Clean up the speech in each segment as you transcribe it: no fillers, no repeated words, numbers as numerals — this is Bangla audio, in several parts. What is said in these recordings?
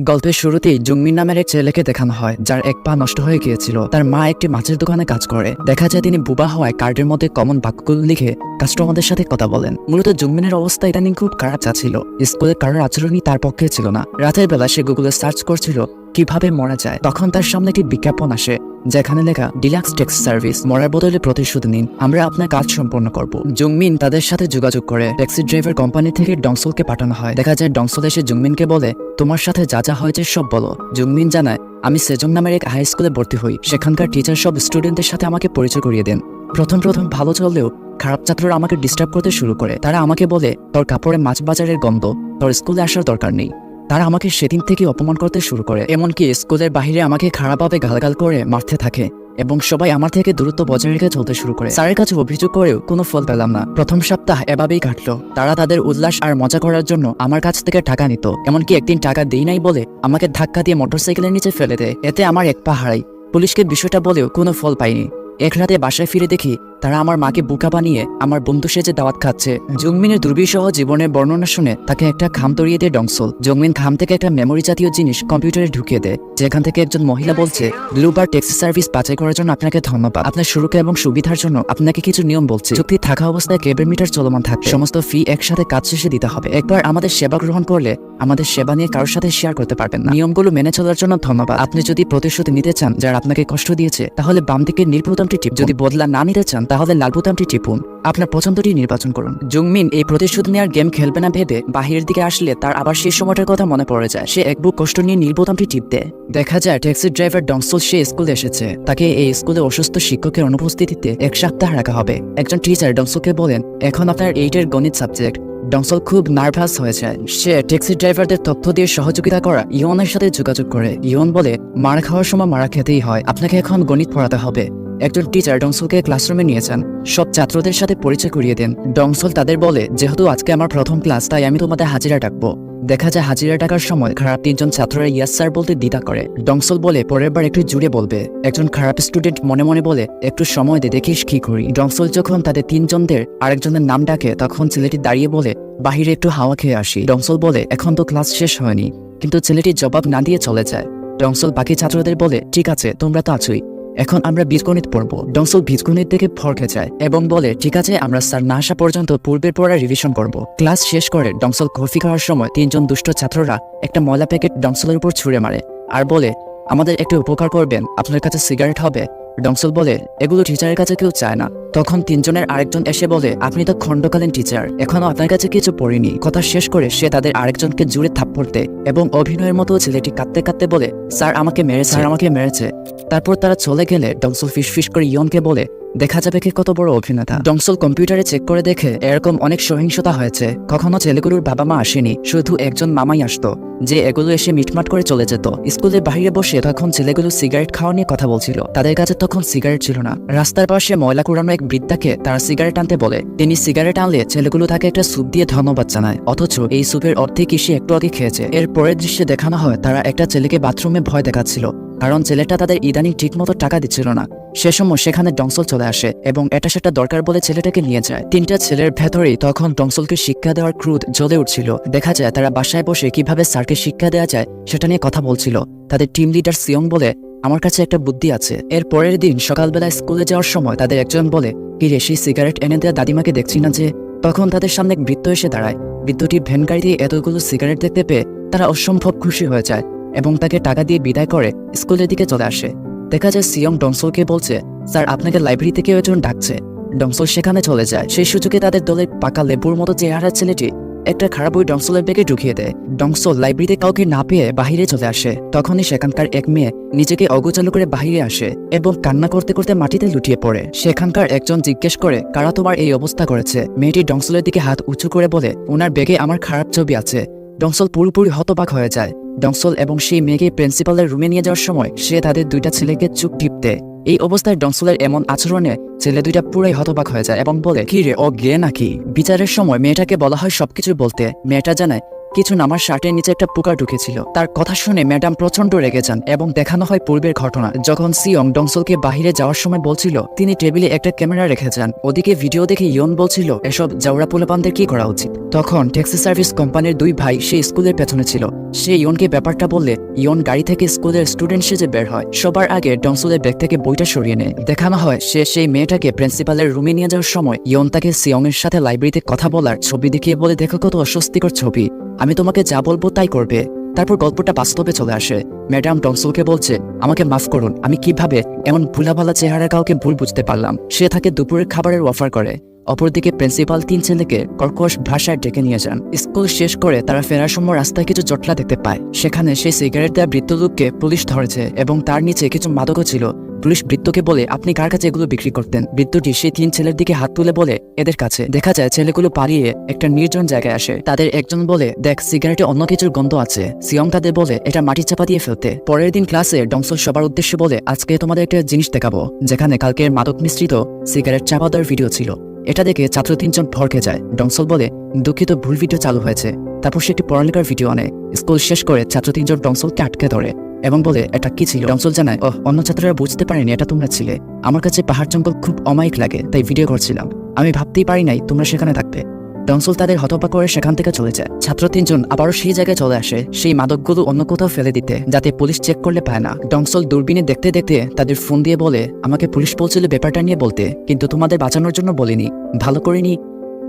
গল্পের শুরুতেই জুংমিন নামের এক ছেলেকে দেখানো হয় যার এক পা নষ্ট হয়ে গিয়েছিল। তার মা একটি মাছের দোকানে কাজ করে। দেখা যায় তিনি বুবা হওয়ায় কার্ডের মধ্যে কমন বাক্যগুলো লিখে কাস্টমারদের সাথে কথা বলেন। মূলত জুংমিনের অবস্থা ইদানিং খুব খারাপ যাচ্ছিল। স্কুলে কারোর আচরণই তার পক্ষে ছিল না। রাতের বেলা সে গুগলে সার্চ করছিল কিভাবে মরা যায়। তখন তার সামনে একটি বিজ্ঞাপন আসে যেখানে লেখা ডিলাক্স ট্যাক্সি সার্ভিস, মরার বদলে প্রতিশোধ নিন, আমরা আপনার কাজ সম্পন্ন করব। জুংমিন তাদের সাথে যোগাযোগ করে ট্যাক্সি ড্রাইভার কোম্পানি থেকে ডংসলকে পাঠানো হয়। দেখা যায় ডংসল এসে জুংমিনকে বলে তোমার সাথে যা যা হয়েছে সব বলো। জুংমিন জানায় আমি সেজং নামের এক হাই স্কুলে ভর্তি হই, সেখানকার টিচার সব স্টুডেন্টদের সাথে আমাকে পরিচয় করিয়ে দেন। প্রথম ভালো চললেও খারাপ ছাত্ররা আমাকে ডিস্টার্ব করতে শুরু করে। তারা আমাকে বলে তোর কাপড়ে মাছ বাজারের গন্ধ, তোর স্কুলে আসার দরকার নেই। তারা আমাকে সেদিন থেকে অপমান করতে শুরু করে, এমনকি স্কুলের বাহিরে আমাকে খারাপভাবে গালগাল করে মারতে থাকে এবং সবাই আমার থেকে দূরত্ব বজায় রেখে চলতে শুরু করে। স্যারের কাছে অভিযোগ করেও কোনো ফল পেলাম না। প্রথম সপ্তাহ এভাবেই কাটলো। তারা তাদের উল্লাস আর মজা করার জন্য আমার কাছ থেকে টাকা নিত, এমনকি একদিন টাকা দেই নাই বলে আমাকে ধাক্কা দিয়ে মোটরসাইকেলের নিচে ফেলে দেয়। এতে আমার এক পা হারাই। পুলিশকে বিষয়টা বলেও কোনো ফল পাইনি। এক রাতে বাসায় ফিরে দেখি তারা আমার মাকে বোকা বানিয়ে আমার বন্ধু সেজে দাওয়াত খাচ্ছে। জুংমিনের দুর্বিষহ জীবনের বর্ণনা শুনে তাকে একটা খাম তরিয়ে দেয় ডংসল। জুংমিন খাম থেকে একটা মেমোরি জাতীয় জিনিস কম্পিউটারে ঢুকিয়ে দেয়, যেখান থেকে একজন মহিলা বলছে ব্লুবার ট্যাক্সি সার্ভিস বাছাই করার জন্য আপনাকে ধন্যবাদ। আপনার সুরক্ষা এবং সুবিধার জন্য আপনাকে কিছু নিয়ম বলছে। চুক্তি থাকা অবস্থায় কেবেল মিটার চলমান থাকবে। সমস্ত ফি একসাথে কাজ শেষে দিতে হবে। একবার আমাদের সেবা গ্রহণ করলে আমাদের সেবা নিয়ে কারোর সাথে শেয়ার করতে পারবেন না। নিয়মগুলো মেনে চলার জন্য ধন্যবাদ। আপনি যদি প্রতিশোধ নিতে চান যারা আপনাকে কষ্ট দিয়েছে, তাহলে বাম দিকের নীল বোতামটি টিপুন। যদি বদলা না নিতে চান তাহলে লাল বোতামটি টিপুন। আপনার পছন্দটি নির্বাচন করুন। জুংমিন এই প্রতিশোধ নেওয়ার গেম খেলবে না ভেবে বাহিরের দিকে আসলে তার আবার সেই সময়টার কথা মনে পড়ে যায়। সে এক বুক কষ্ট নিয়ে নীল বোতামটি টিপতে দেখা যায় ট্যাক্সি ড্রাইভার ডংসল সে স্কুলে এসেছে। তাকে এই স্কুলে অসুস্থ শিক্ষকের অনুপস্থিতিতে এক সপ্তাহ রাখা হবে। একজন টিচার ডংসলকে বলেন এখন আপনার 8 গণিত সাবজেক্ট। ডংসল খুব নার্ভাস হয়ে যায়। সে ট্যাক্সি ড্রাইভারদের তথ্য দিয়ে সহযোগিতা করা ইয়নের সাথে যোগাযোগ করে। ইয়ন বলে মারা খাওয়ার সময় মারা খেতেই হয়, আপনাকে এখন গণিত পড়াতে হবে। একজন টিচার ডংসলকে ক্লাসরুমে নিয়ে যান, সব ছাত্রদের সাথে পরিচয় করিয়ে দেন। ডংসল তাদের বলে যেহেতু আজকে আমার প্রথম ক্লাস তাই আমি তোমাদের হাজিরা ডাকবো। দেখা যায় হাজিরা ডাকার সময় খারাপ 3 জন ছাত্ররা ইয়াস স্যার বলতে দ্বিধা করে। ডংসল বলে পরের বার একটু জুড়ে বলবে। একজন খারাপ স্টুডেন্ট মনে মনে বলে একটু সময় দে, দেখিস কি করি। ডংসল যখন তাদের 3 জনদের আরেকজনের নাম ডাকে তখন ছেলেটি দাঁড়িয়ে বলে বাহিরে একটু হাওয়া খেয়ে আসি। ডংসল বলে এখন তো ক্লাস শেষ হয়নি, কিন্তু ছেলেটি জবাব না দিয়ে চলে যায়। ডংসল বাকি ছাত্রদের বলে ঠিক আছে তোমরা তো আছোই, এখন আমরা বীজগণিত পড়বো। ডংসল বীজগণিত দেখে ফরকে যায় এবং বলে ঠিক আছে আমরা স্যার না আসা পর্যন্ত পূর্বের পড়া রিভিশন করব। ক্লাস শেষ করে ডংসল কফি খাওয়ার সময় 3 জন দুষ্ট ছাত্ররা একটা ময়লা প্যাকেট ডংসলের উপর ছুঁড়ে মারে আর বলে আমাদের একটা উপকার করবেন, আপনার কাছে সিগারেট হবে। ডংসল বলে এগুলো টিচারের কাছে কেউ চায় না। তখন 3 জনের আরেকজন এসে বলে আপনি তো খণ্ডকালীন টিচার, এখনো আপনার কাছে কিছু পড়িনি। কথা শেষ করে সে তাদের আরেকজনকে জুড়ে থাপ্পড় দেয় এবং অভিনয়ের মতো ছেলেটি কাঁদতে কাঁদতে বলে স্যার আমাকে মেরেছে, স্যার আমাকে মেরেছে। তারপর তারা চলে গেলে ডংসল ফিসফিস করে ইয়নকে বলে দেখা যাবে কে কত বড় অভিনেতা। ডংসল কম্পিউটারে চেক করে দেখে এরকম অনেক সহিংসতা হয়েছে। কখনো ছেলেগুলোর বাবা মা আসেনি, শুধু একজন মামাই আসতো যে এগুলো এসে মিটমাট করে চলে যেত। স্কুলের বাইরে বসে তখন ছেলেগুলো সিগারেট খাওয়া নিয়ে কথা বলছিল। তাদের কাছে তখন সিগারেট ছিল না। রাস্তার পাশে ময়লা কুড়ানো এক বৃদ্ধাকে তারা সিগারেট আনতে বলে। তিনি সিগারেট আনলে ছেলেগুলো তাকে একটা স্যুপ দিয়ে ধন্যবাদ জানায়, অথচ এই স্যুপের অর্ধেক সে একটু আগে খেয়েছে। এর পরের দৃশ্যে দেখানো হয় তারা একটা ছেলেকে বাথরুমে ভয় দেখাচ্ছিল কারণ ছেলেটা তাদের ইদানিং ঠিক মতো টাকা দিচ্ছিল না। সে সময় সেখানে ডংসল চলে আসে এবং এটা সেটা দরকার বলে ছেলেটাকে নিয়ে যায়। 3টা ছেলের ভেতরেই তখন ডংসলকে শিক্ষা দেওয়ার ক্রোধ জ্বলে উঠছিল। দেখা যায় তারা বাসায় বসে কিভাবে স্যারকে শিক্ষা দেওয়া যায় সেটা নিয়ে কথা বলছিল। তাদের টিম লিডার সিয়ং বলে আমার কাছে একটা বুদ্ধি আছে। এর পরের দিন সকালবেলা স্কুলে যাওয়ার সময় তাদের একজন বলে কি রে সেই সিগারেট এনে দেওয়া দাদিমাকে দেখছি না যে। তখন তাদের সামনে এক বৃদ্ধ এসে দাঁড়ায়। বৃদ্ধটি ভ্যান গাড়ি দিয়ে এতগুলো সিগারেট দেখতে পেয়ে তারা অসম্ভব খুশি হয়ে যায় এবং তাকে টাকা দিয়ে বিদায় করে স্কুলের দিকে চলে আসে। দেখা যায় সিয়ং ডংসলকে বলছে স্যার আপনাকে লাইব্রেরি থেকে একজন ডাকছে। ডংসল সেখানে চলে যায়। সেই সুযোগে তাদের দলের পাকা লেবুর মতো চেহারা ছেলেটি একটা খারাপ বই ডংসলের ব্যাগে ঢুকিয়ে দেয়। ডংসল লাইব্রেরিতে কাউকে না পেয়ে বাহিরে চলে আসে। তখনই সেখানকার এক মেয়ে নিজেকে অগোচালু করে বাহিরে আসে এবং কান্না করতে করতে মাটিতে লুটিয়ে পড়ে। সেখানকার একজন জিজ্ঞেস করে কারা তোমার এই অবস্থা করেছে। মেয়েটি ডংসলের দিকে হাত উঁচু করে বলে ওনার ব্যাগে আমার খারাপ ছবি আছে। ডংসল পুরোপুরি হতবাক হয়ে যায়। ডংসল এবং সেই মেয়েকে প্রিন্সিপালের রুমে নিয়ে যাওয়ার সময় সে তাদের 2টা ছেলেকে চুপ টিপতে। এই অবস্থায় ডংসলের এমন আচরণে ছেলে 2টা পুরাই হতবাক হয়ে যায় এবং বলে কি রে ও গে নাকি। বিচারের সময় মেয়েটাকে বলা হয় সবকিছু বলতে। মেয়েটা জানায় কিছু আমার শার্টের নিচে একটা পোকা ঢুকেছিল। তার কথা শুনে ম্যাডাম প্রচন্ড রেগে যান এবং দেখানো হয় পূর্বের ঘটনা, যখন সিয়ং ডংসলকে বাহিরে যাওয়ার সময় বলছিল তিনি টেবিলে একটা ক্যামেরা রেখে যান। ওদিকে ভিডিও দেখে ইয়ন বলছিল এসব জাউরা পোলাপানদের কি করা উচিত। তখন ট্যাক্সি সার্ভিস কোম্পানির 2 ভাই সেই স্কুলের পেছনে ছিল। সে ইয়নকে ব্যাপারটা বললে ইয়ন গাড়ি থেকে স্কুলের স্টুডেন্ট সেজে বের হয়। সবার আগে ডংসলের ব্যাগ থেকে বইটা সরিয়ে নেয়। দেখানো হয় সে সেই মেয়েটাকে প্রিন্সিপালের রুমে নিয়ে যাওয়ার সময় ইয়ন তাকে সিয়ং এর সাথে লাইব্রেরিতে কথা বলার ছবি দেখিয়ে বলে, দেখো কত অস্বস্তিকর ছবি, আমি তোমাকে যা বলবো তাই করবে। তারপর গল্পটা বাস্তবে চলে আসে। ম্যাডাম ডংসলকে বলছে, আমাকে মাফ করুন, আমি কিভাবে এমন ভুলাভালা চেহারা কাউকে ভুল বুঝতে পারলাম। সে তাকে দুপুরের খাবারের অফার করে। অপরদিকে প্রিন্সিপাল 3 ছেলেকে কর্কশ ভাষায় ডেকে নিয়ে যান। স্কুল শেষ করে তারা ফেরার সময় রাস্তায় কিছু জটলা দেখতে পায়। সেখানে সেই সিগারেট দেওয়া বৃদ্ধ লোককে পুলিশ ধরেছে এবং তার নিচে কিছু মাদকও ছিল। পুলিশ বৃদ্ধকে বলে, আপনি কার কাছে এগুলো বিক্রি করতেন? বৃদ্ধটি সেই 3 ছেলের দিকে হাত তুলে বলে, এদের কাছে। দেখা যায় ছেলেগুলো পালিয়ে একটা নির্জন জায়গায় আসে। তাদের একজন বলে, দেখ সিগারেটে অন্য কিছুর গন্ধ আছে। সিয়ং তাদের বলে এটা মাটি চাপা দিয়ে ফেলতে। পরের দিন ক্লাসে ডংসল সবার উদ্দেশ্যে বলে, আজকে তোমাদের একটা জিনিস দেখাবো, যেখানে কালকের মাদক মিশ্রিত সিগারেট চাপা দেওয়ার ভিডিও ছিল। এটা দেখে ছাত্র 3 জন ভড়কে যায়। ডংসল বলে, দুঃখিত, ভুল ভিডিও চালু হয়েছে। তারপর সে একটি পড়ালেখার ভিডিও আনে। স্কুল শেষ করে ছাত্র 3 জন ডংসলকে আটকে ধরে এবং বলে, এটা কি ছিল? ডংসল জানায়, অন্য ছাত্ররা বুঝতে পারেনি এটা তোমরা ছিলে। আমার কাছে পাহাড় জঙ্গল খুব অমায়িক লাগে, তাই ভিডিও করছিলাম। আমি ভাবতেই পারি নাই তোমরা সেখানে থাকবে। ডংসল তাদের হতবাক করে সেখান থেকে চলে যায়। ছাত্র 3 জন আবারও সেই জায়গায় চলে আসে সেই মাদকগুলো অন্য কোথাও ফেলে দিতে, যাতে পুলিশ চেক করলে পায় না। ডংসল দূরবীনে দেখতে দেখতে তাদের ফোন দিয়ে বলে, আমাকে পুলিশ বলছিল ব্যাপারটা নিয়ে বলতে, কিন্তু তোমাদের বাঁচানোর জন্য বলিনি, ভালো করিনি।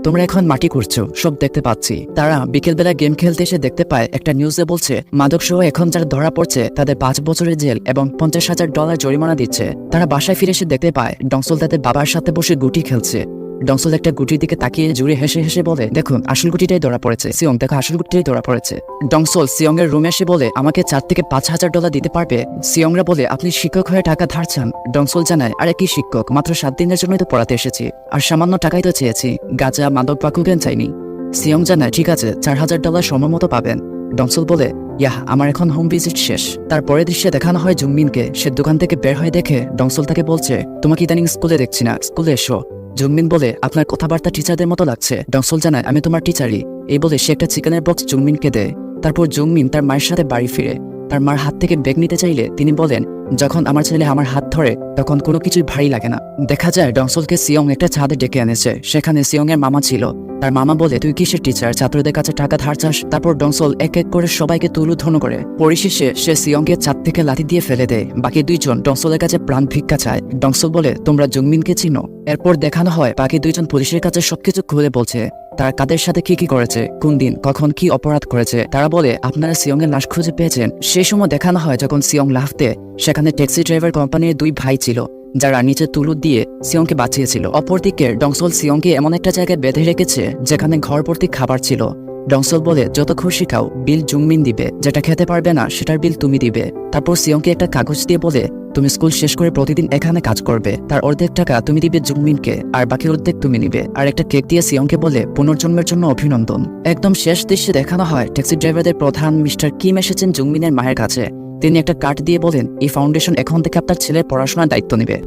তোমরা এখন মাটি করছো, সব দেখতে পাচ্ছি। তারা বিকেলবেলা গেম খেলতে এসে দেখতে পায় একটা নিউজে বলছে মাদক সহ এখন যারা ধরা পড়ছে তাদের 5 বছরের জেল এবং $50,000 জরিমানা দিচ্ছে। তারা বাসায় ফিরে এসে দেখতে পায় ডংসল তাদের বাবার সাথে বসে গুটি খেলছে। ডংসল একটা গুটির দিকে তাকিয়ে জুড়ে হেসে হেসে বলে, দেখুন আসল গুটিটাই ধরা পড়েছে। সিয়ং, দেখো আসল গুটিটাই ধরা পড়েছে। ডংসল সিয়ং এর রুমে এসে বলে, আমাকে $4 থেকে $5,000 দিতে পারবে? সিয়ংরা বলে, আপনি শিক্ষক হয়ে টাকা ধার চান? ডংসল জানায়, আরে কি শিক্ষক, মাত্র 7 দিনের জন্যই তো পড়াতে এসেছি, আর সামান্য টাকাই তো চেয়েছি, গাঁজা মাদক বা কোকেন চাইনি। সিয়ং জানায়, ঠিক আছে, $4,000 সময় মতো পাবেন। ডংসল বলে, ইয়াহ, আমার এখন হোম ভিজিট শেষ। তারপরে দৃশ্যে দেখানো হয় জুংমিনকে। সে দোকান থেকে বের হয়ে দেখে ডংসল তাকে বলছে, তোমাকে ইদানিং স্কুলে দেখছি না, স্কুলে এসো। জুংমিন বলে, আপনার কথাবার্তা টিচারদের মতো লাগছে। ডংসল জানায়, আমি তোমার টিচারই। এই বলে সে একটা চিকেনের বক্স জুংমিনকে দেয়। তারপর জুংমিন তার মায়ের সাথে বাড়ি ফিরে। তার মার হাত থেকে ব্যাগ নিতে চাইলে তিনি বলেন, যখন আমার ছেলে আমার হাত ধরে তখন কোনো কিছুই ভারী লাগে না। দেখা যায় ডংসলকে সিয়ং একটা ছাদে ডেকে এনেছে। সেখানে সিয়ং এর মামা ছিল। তার মামা বলে, তুই কিসের টিচার, ছাত্রদের কাছে টাকা ধার চাস? তারপর ডংসল এক এক করে সবাইকে তুলুধন করে। পরিশেষে সে সিয়ংকে ছাদ থেকে লাথি দিয়ে ফেলে দেয়। বাকি 2 জন ডংসলের কাছে প্রাণ ভিক্ষা চায়। ডংসল বলে, তোমরা জুংমিনকে চিনো? এরপর দেখানো হয় বাকি 2 জন পুলিশের কাছে সবকিছু খুলে বলছে তারা কাদের সাথে কি কি করেছে, কোন দিন কখন কি অপরাধ করেছে। তারা বলে, আপনারা সিয়ং এর লাশ খুঁজে পেয়েছেন। সেই সময় দেখানো হয় যখন সিয়ং লাফতে সেখানে ট্যাক্সি ড্রাইভার কোম্পানির 2 ভাই ছিল, যারা নিচে তুলু দিয়ে সিয়ংকে বাঁচিয়েছিল। অপরদিকে ডংসল সিয়ংকে এমন একটা জায়গায় বেঁধে রেখেছে যেখানে ঘর ভর্তি খাবার ছিল। ডংসল বলে, যত খুশি খাও, বিল জুংমিন দিবে, যেটা খেতে পারবে না সেটার বিল তুমি দিবে। তারপর সিয়ংকে একটা কাগজ দিয়ে বলে, তুমি স্কুল শেষ করে প্রতিদিন এখানে কাজ করবে, তার অর্ধেক টাকা তুমি দিবে জুংমিনকে আর বাকি অর্ধেক তুমি নিবে। আর একটা কেক দিয়ে সিয়ংকে বলে, পুনর্জন্মের জন্য অভিনন্দন। একদম শেষ দৃশ্যে দেখানো হয় ট্যাক্সি ড্রাইভারদের প্রধান মিস্টার কিম এসেছেন জুংমিনের মায়ের কাছে। তিনি একটা কার্ড দিয়ে বলেন, এই ফাউন্ডেশন এখন থেকে আপনার ছেলের পড়াশোনার দায়িত্ব নেবে।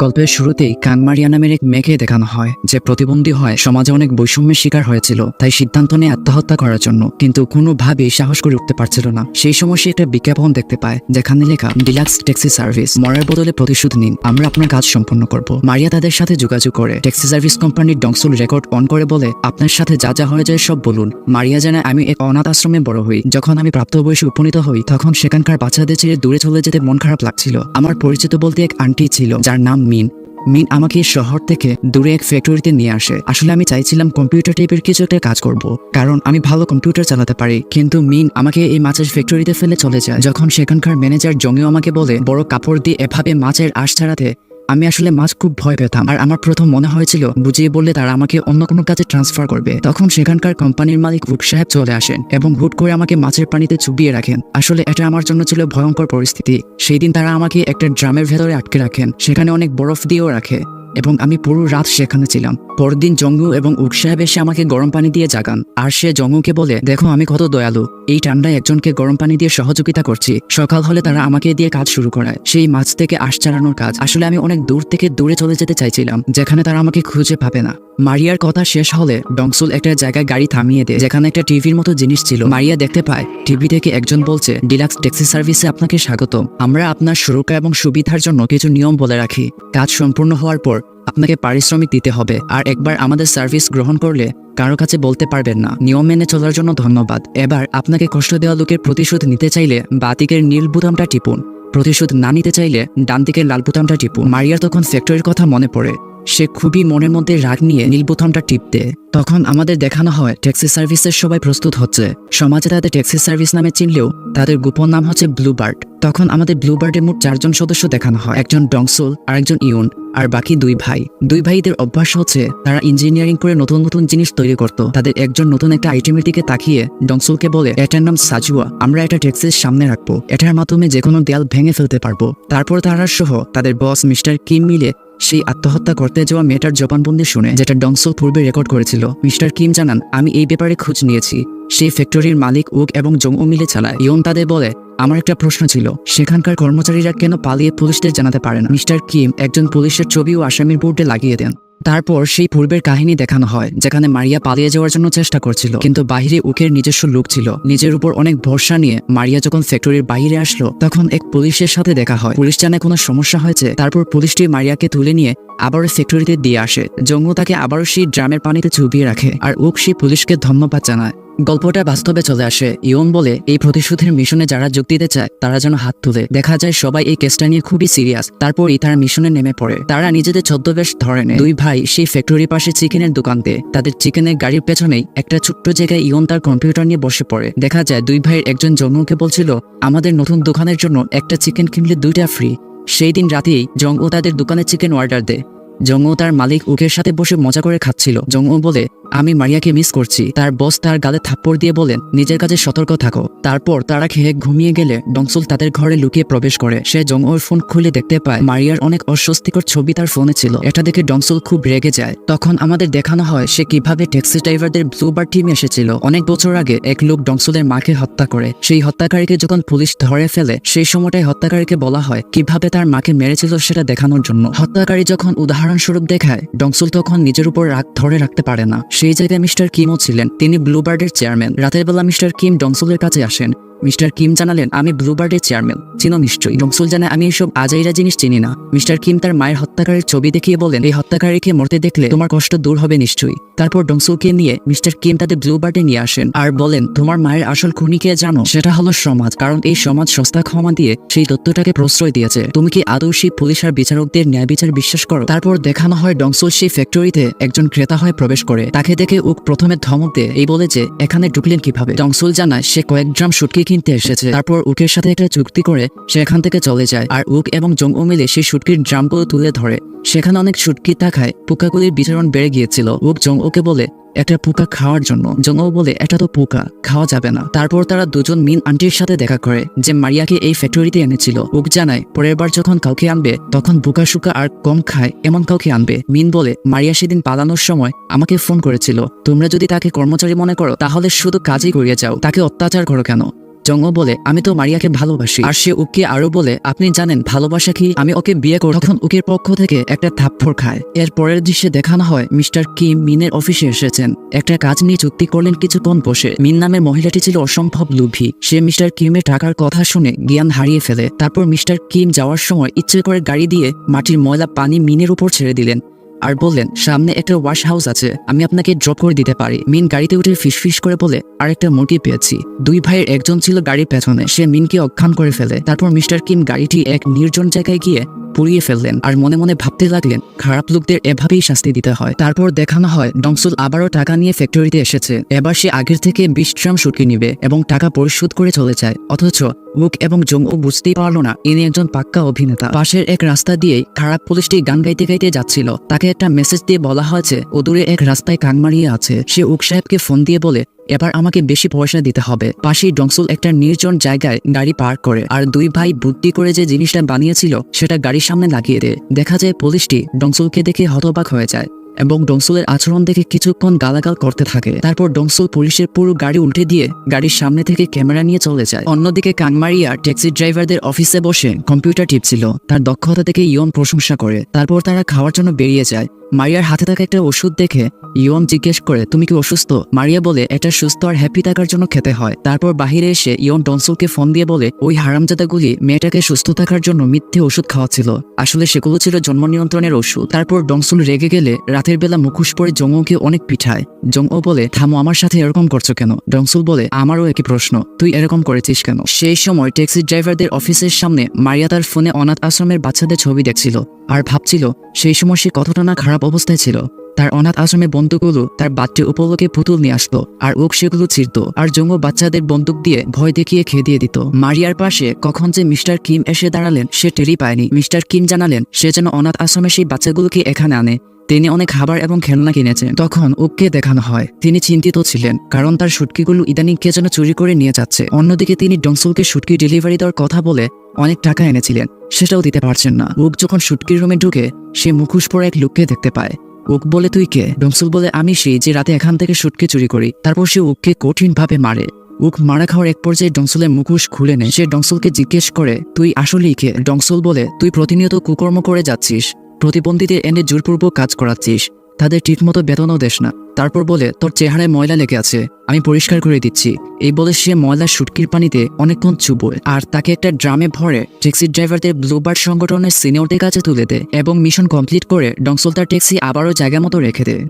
গল্পের শুরুতেই কানমারিয়া নামের এক মেয়েকে দেখানো হয় যে প্রতিবন্ধী হয়, সমাজে অনেক বৈষম্যের শিকার হয়েছিল, তাই সিদ্ধান্ত নিয়ে আত্মহত্যা করার জন্য, কিন্তু কোনোভাবেই সাহস করে উঠতে পারছিল না। সেই সময় সে একটা বিজ্ঞাপন দেখতে পায় যেখানে লেখা, ডিলাক্স ট্যাক্সি সার্ভিস, মরার বদলে প্রতিশোধ নিন, আমরা আপনার কাজ সম্পন্ন করব। মারিয়া তাদের সাথে যোগাযোগ করে। ট্যাক্সি সার্ভিস কোম্পানির ডংসল রেকর্ড অন করে বলে, আপনার সাথে যা যা হয়ে যায় সব বলুন। মারিয়া জানায়, আমি এক অনাথ আশ্রমে বড় হই। যখন আমি প্রাপ্তবয়সে উপনীত হই তখন সেখানকার বাচ্চাদের ছেড়ে দূরে চলে যেতে মন খারাপ লাগছিল। আমার পরিচিত বলতে এক আন্টি ছিল যার নাম মিন আমাকে শহর থেকে দূরে এক ফ্যাক্টরিতে নিয়ে আসে। আসলে আমি চাইছিলাম কম্পিউটার টাইপের কিছু একটা কাজ করব, কারণ আমি ভালো কম্পিউটার চালাতে পারি। কিন্তু মিন আমাকে এই মাছের ফ্যাক্টরিতে ফেলে চলে যায়। যখন সেখানকার ম্যানেজার জঙ্গিও আমাকে বলে বড় কাপড় দিয়ে এভাবে মাছের আঁশ ছাড়াতে, আমি আসলে মাছ খুব ভয় পেতাম। আর আমার প্রথম মনে হয়েছিল বুঝিয়ে বললে তারা আমাকে অন্য কোনো কাজে ট্রান্সফার করবে। তখন সেখানকার কোম্পানির মালিক হুড সাহেব চলে আসেন এবং হুট করে আমাকে মাছের পানিতে চুবিয়ে রাখেন। আসলে এটা আমার জন্য ছিল ভয়ঙ্কর পরিস্থিতি। সেই দিন তারা আমাকে একটা ড্রামের ভেতরে আটকে রাখেন, সেখানে অনেক বরফ দিয়েও রাখে এবং আমি পুরো রাত সেখানে ছিলাম। পরদিন জঙ্গু এবং উক সাহেব এসে আমাকে গরম পানি দিয়ে জাগান। আর সে জঙ্গুকে বলে, দেখো আমি কত দয়ালু, এই ঠান্ডায় একজনকে গরম পানি দিয়ে সহযোগিতা করছি। সকাল হলে তারা আমাকে দিয়ে কাজ শুরু করায়, সেই মাছ থেকে আঁশ চালানোর কাজ। আসলে আমি অনেক দূর থেকে দূরে চলে যেতে চাইছিলাম, যেখানে তারা আমাকে খুঁজে পাবে না। মারিয়ার কথা শেষ হলে ডংসুল একটা জায়গায় গাড়ি থামিয়ে দেয়, যেখানে একটা টিভির মতো জিনিস ছিল। মারিয়া দেখতে পায় টিভি থেকে একজন বলছে, ডিলাক্স ট্যাক্সি সার্ভিসে আপনাকে স্বাগত। আমরা আপনার সুরক্ষা এবং সুবিধার জন্য কিছু নিয়ম বলে রাখি। কাজ সম্পূর্ণ হওয়ার পর আপনাকে পারিশ্রমিক দিতে হবে, আর একবার আমাদের সার্ভিস গ্রহণ করলে কারো কাছে বলতে পারবেন না। নিয়ম মেনে চলার জন্য ধন্যবাদ। এবার আপনাকে কষ্ট দেওয়া লোকের প্রতিশোধ নিতে চাইলে বাঁ দিকের নীল বোতামটা টিপুন, প্রতিশোধ না নিতে চাইলে ডান দিকের লাল বোতামটা টিপুন। মারিয়ার তখন ফ্যাক্টরির কথা মনে পড়ে। সে খুবই মনের মধ্যে রাগ নিয়ে নীল বোতামটা টিপতে। তখন আমাদের দেখানো হয় ট্যাক্সি সার্ভিসের সবাই প্রস্তুত হচ্ছে। সমাজে তাদের ট্যাক্সি সার্ভিস নামে চিনলেও তাদের গোপন নাম হচ্ছে ব্লুবার্ড। তখন আমাদের ব্লুবার্ডের মোট 4 জন সদস্য দেখানো হয়, একজন ডংসুল, আরেকজন ইউন, আর বাকি 2 ভাই। 2 ভাইদের অভ্যাস হচ্ছে তারা ইঞ্জিনিয়ারিং করে নতুন নতুন জিনিস তৈরি করত। তাদের একজন নতুন একটা আইটেমের দিকে তাকিয়ে ডংসুলকে বলে, এটার নাম সাজুয়া, আমরা এটা ট্যাক্সির সামনে রাখবো, এটার মাধ্যমে যে কোনো দেয়াল ভেঙে ফেলতে পারবো। তারপর তারা সহ তাদের বস মিস্টার কিম মিলে সেই আত্মহত্যা করতে যাওয়া মেয়েটার জবানবন্দি শুনে, যেটা ডংসুল পূর্বে রেকর্ড করেছিল। মিস্টার কিম জানান, আমি এই ব্যাপারে খোঁজ নিয়েছি। সেই ফ্যাক্টরির মালিক উক এবং জংউ মিলে চালায়। ইয়ন তাদের বলে, আমার একটা প্রশ্ন ছিল, সেখানকার কর্মচারীরা কেন পালিয়ে পুলিশদের জানাতে পারে না? মিস্টার কিম একজন পুলিশের ছবি ও আসামির বোর্ডে লাগিয়ে দেন। তারপর সেই পূর্বের কাহিনী দেখানো হয়, যেখানে মারিয়া পালিয়ে যাওয়ার জন্য চেষ্টা করছিল, কিন্তু বাহিরে উকের নিজস্ব লোক ছিল। নিজের উপর অনেক ভরসা নিয়ে মারিয়া যখন ফ্যাক্টরির বাইরে আসলো, তখন এক পুলিশের সাথে দেখা হয়। পুলিশ জানে কোনো সমস্যা হয়েছে। তারপর পুলিশটি মারিয়াকে তুলে নিয়ে আবারও ফ্যাক্টরিতে দিয়ে আসে। জঙ্গু তাকে আবারও সেই ড্রামের পানিতে চুবিয়ে রাখে, আর উক সেই পুলিশকে ধন্যবাদ জানায়। গল্পটা বাস্তবে চলে আসে। ইয়ন বলে, এই প্রতিশোধের মিশনে যারা যোগ দিতে চায় তারা যেন হাত তুলে। দেখা যায় সবাই এই কেসটা নিয়ে খুবই সিরিয়াস। তারপরই তারা মিশনে নেমে পড়ে। তারা নিজেদের ছদ্মবেশ ধরে নেয়। 2 ভাই সেই ফ্যাক্টরির পাশে চিকেনের দোকানতে তাদের চিকেনের গাড়ির পেছনেই একটা ছোট্ট জায়গায় ইয়ন তার কম্পিউটার নিয়ে বসে পড়ে। দেখা যায় 2 ভাইয়ের একজন জঙ্গুকে বলছিল, আমাদের নতুন দোকানের জন্য একটা চিকেন কিনলে 2টা ফ্রি। সেই দিন রাতেই জঙ্গু তাদের দোকানে চিকেন অর্ডার দেয়। জঙ্গু তার মালিক উকের সাথে বসে মজা করে খাচ্ছিল। জঙ্গু বলে, আমি মারিয়াকে মিস করছি। তার বস তার গালে থাপ্পড় দিয়ে বলেন, নিজের কাছে সতর্ক থাকো। তারপর তারা খেয়ে ঘুমিয়ে গেলে ডংসুল তাদের ঘরে লুকিয়ে প্রবেশ করে। সে জঙ্গুর ফোন খুলে দেখতে পায় মারিয়ার অনেক অস্বস্তিকর ছবি তার ফোনে ছিল। এটা দেখে ডংসুল খুব রেগে যায়। তখন আমাদের দেখানো হয় সে কিভাবে ট্যাক্সি ড্রাইভারদের ব্লুবার্ড টিমে এসেছিল। অনেক বছর আগে এক লোক ডংসুলের মাকে হত্যা করে। সেই হত্যাকারীকে যখন পুলিশ ধরে ফেলে, সেই সময়টাই হত্যাকারীকে বলা হয় কিভাবে তার মাকে মেরেছিল সেটা দেখানোর জন্য। হত্যাকারী যখন উদাহরণস্বরূপ দেখায়, ডংসুল তখন নিজের উপর রাগ ধরে রাখতে পারে না। সেই জায়গায় মিস্টার কিমও ছিলেন। তিনি ব্লুবার্ডের চেয়ারম্যান। রাতের বেলা মিস্টার কিম ডংসুলের কাছে আসেন। মিস্টার কিম জানালেন, আমি ব্লুবার্ডের চেয়ারম্যান, চিনো নিশ্চয়ই? ডংসুল জানায়, আমি এইসব আজাইরা জিনিস চিনি না। মিস্টার কিম তার মায়ের হত্যাকারীর ছবি দেখিয়ে বলেন, এই হত্যাকারীকে মরতে দেখলে তোমার কষ্ট দূর হবে নিশ্চয়ই। তারপর ডংসুলকে নিয়ে মিস্টার কিম তাদের ব্লুবার্ডে নিয়ে আসেন আর বলেন, তোমার মায়ের আসল খুনিকে জানো? সেটা হলো সমাজ, কারণ এই সমাজ সস্তা ক্ষমা দিয়ে সেই তথ্যটাকে প্রশ্রয় দিয়েছে। তুমি কি আদৌ সেই পুলিশ আর বিচারকদের ন্যায় বিচার বিশ্বাস করো? তারপর দেখানো হয় ডংসুল সেই ফ্যাক্টরিতে একজন ক্রেতা হয়ে প্রবেশ করে। তাকে দেখে উক প্রথমে ধমক দেয়, এই বলে যে এখানে ঢুকলেন কিভাবে? ডংসুল জানায় সে কয়েক ড্রাম শুটকি কিনতে এসেছে। তারপর উকের সাথে একটা চুক্তি করে সে এখান থেকে চলে যায়, আর উক এবং জংউ মিলে সেই শুটকির ড্রামগুলো তুলে ধরে। সেখানে অনেক শুটকি থাকায় পোকাগুলির বিচরণ বেড়ে গিয়েছিল। উক জংউকে বলে একটা পোকা খাওয়ার জন্য। জংউ বলে, এটা তো পোকা, খাওয়া যাবে না। তারপর তারা দুজন মিন আন্টির সাথে দেখা করে, যে মারিয়াকে এই ফ্যাক্টরিতে এনেছিল। উক জানায় পরের বার যখন কাউকে আনবে তখন বোকা শুকা আর কম খায় এমন কাউকে আনবে। মিন বলে, মারিয়া সেদিন পালানোর সময় আমাকে ফোন করেছিল। তোমরা যদি তাকে কর্মচারী মনে করো তাহলে শুধু কাজই করিয়ে যাও, তাকে অত্যাচার করো কেন? জংউ বলে, আমি তো মারিয়াকে ভালোবাসি। আর সে উককে আরো বলে, আপনি জানেন ভালোবাসা কি? আমি ওকে বিয়ে করব। তখন উকের পক্ষ থেকে একটা থাপ্পড় খায়। এর পরের দৃশ্যে দেখানো হয় মিস্টার কিম মিনের অফিসে এসেছেন। একটা কাজ নিয়ে চুক্তি করলেন কিছুক্ষণ বসে। মিন নামের মহিলাটি ছিল অসম্ভব লোভী। সে মিস্টার কিমের টাকার কথা শুনে জ্ঞান হারিয়ে ফেলে। তারপর মিস্টার কিম যাওয়ার সময় ইচ্ছে করে গাড়ি দিয়ে মাটির ময়লা পানি মিনের উপর ছেড়ে দিলেন আর বললেন, সামনে একটা ওয়াশ হাউস আছে, আমি আপনাকে ড্রপ করে দিতে পারি। মিন গাড়িতে উঠে ফিসফিস করে বলে, আর একটা মুরগি পেয়েছি। 2 ভাইয়ের একজন ছিল গাড়ির পেছনে। সে মিনকে অজ্ঞান করে ফেলে। তারপর মিস্টার কিম গাড়িটি এক নির্জন জায়গায় গিয়ে পুড়িয়ে ফেললেন আর মনে মনে ভাবতে লাগলেন, খারাপ লোকদের এভাবেই শাস্তি দিতে হয়। তারপর দেখানো হয় ডংসুল আবারও টাকা নিয়ে ফ্যাক্টরিতে এসেছে। এবার সে আগের থেকে 20 ড্রাম শুটকি নিবে এবং টাকা পরিশোধ করে চলে যায়। অথচ উক এবং জংউ বুঝতেই পারলো না ইনি একজন পাক্কা অভিনেতা। পাশের এক রাস্তা দিয়েই খারাপ পুলিশটি গান গাইতে গাইতে যাচ্ছিল। তাকে একটা মেসেজ দিয়ে বলা হয়েছে ও দূরে এক রাস্তায় কান মারিয়ে আছে। সে উক সাহেবকে ফোন দিয়ে বলে, এবার আমাকে বেশি পয়সা দিতে হবে। পাশেই ডংসুল একটা নির্জন জায়গায় গাড়ি পার্ক করে আর 2 ভাই বুদ্ধি করে যে জিনিসটা বানিয়েছিল সেটা গাড়ির সামনে লাগিয়ে দেয়। দেখা যায় পুলিশটি ডংসুলকে দেখে হতবাক হয়ে যায় এবং ডংসুলের আচরণ দেখে কিছুক্ষণ গালাগাল করতে থাকে। তারপর ডংসুল পুলিশের পুরো গাড়ি উল্টে দিয়ে গাড়ির সামনে থেকে ক্যামেরা নিয়ে চলে যায়। অন্যদিকে কাংমারিয়া ট্যাক্সি ড্রাইভারদের অফিসে বসে কম্পিউটার টিপছিল। তার দক্ষতা দেখে ইয়ন প্রশংসা করে। তারপর তারা খাওয়ার জন্য বেরিয়ে যায়। মারিয়ার হাতে থাকা একটা ওষুধ দেখে ইয়ন জিজ্ঞেস করে, তুমি কি অসুস্থ? মারিয়া বলে, এটা সুস্থ আর হ্যাপি থাকার জন্য খেতে হয়। তারপর বাহিরে এসে ইয়ন ডংসুলকে ফোন দিয়ে বলে, ওই হারামজাদাগুলি মেয়েটাকে সুস্থ থাকার জন্য মিথ্যে ওষুধ খাওয়াচ্ছিল, আসলে সেগুলো ছিল জন্ম নিয়ন্ত্রণের ওষুধ। তারপর ডংসুল রেগে গেলে রাতের বেলা মুখোশ পরে জংওকে অনেক পিঠায়। জংও বলে, থামো, আমার সাথে এরকম করছো কেন? ডংসুল বলে, আমারও একই প্রশ্ন, তুই এরকম করেছিস কেন? সেই সময় ট্যাক্সি ড্রাইভারদের অফিসের সামনে মারিয়া তার ফোনে অনাথ আশ্রমের বাচ্চাদের ছবি দেখছিল আর ভাবছিল সেই সময় সে কতটা না খারাপ অবস্থায় ছিল। তার অনাথ আশ্রমে বন্দুকগুলো তার বাচ্চা উপলক্ষে পুতুল নিয়ে আসতো আর ওক সেগুলো ছিঁড়ত আর জঙ্গো বাচ্চাদের বন্দুক দিয়ে ভয় দেখিয়ে খেদিয়ে দিত। মারিয়ার পাশে কখন যে মিস্টার কিম এসে দাঁড়ালেন সে টেরই পায়নি। মিস্টার কিম জানালেন সে যেন অনাথ আশ্রমে সেই বাচ্চাগুলোকে এখানে আনে। তিনি অনেক খাবার এবং খেলনা কিনেছেন। তখন ওকে দেখানো হয়। তিনি চিন্তিত ছিলেন কারণ তার শুটকিগুলো ইদানিং কে যেন চুরি করে নিয়ে যাচ্ছে। অন্যদিকে তিনি ডংসুলকে শুটকি ডেলিভারি দেওয়ার কথা বলে অনেক টাকা এনেছিলেন, সেটাও দিতে পারছেন না। ওক যখন শুটকির রুমে ঢুকে সে মুখোশ পরে এক লোককে দেখতে পায়। ওক বলে, তুই কে? ডংসুল বলে, আমি সেই যে রাতে এখান থেকে শুটকি চুরি করি। তারপর সে ওককে কঠিন ভাবে মারে। ওক মারা খাওয়ার এক পর্যায়ে ডংসুলের মুখোশ খুলে নেয়। সে ডংসুলকে জিজ্ঞেস করে, তুই আসলেই কে? ডংসুল বলে, তুই প্রতিনিয়ত কুকর্ম করে যাচ্ছিস, প্রতিবন্ধীদের এনে জোরপূর্বক কাজ করাচ্ছিস, তাদের ঠিকমতো বেতনও দেশ না। তারপর বলে, তোর চেহারায় ময়লা লেগে আছে, আমি পরিষ্কার করে দিচ্ছি। এই বলে সে ময়লা শুটকির পানিতে অনেকক্ষণ চুবোয় আর তাকে একটা ড্রামে ভরে ট্যাক্সি ড্রাইভারদের ব্লুবার্ড সংগঠনের সিনিয়রদের কাছে তুলে দেয় এবং মিশন কমপ্লিট করে ডংসুল তার ট্যাক্সি আবারও জায়গা মতো রেখে দেয়।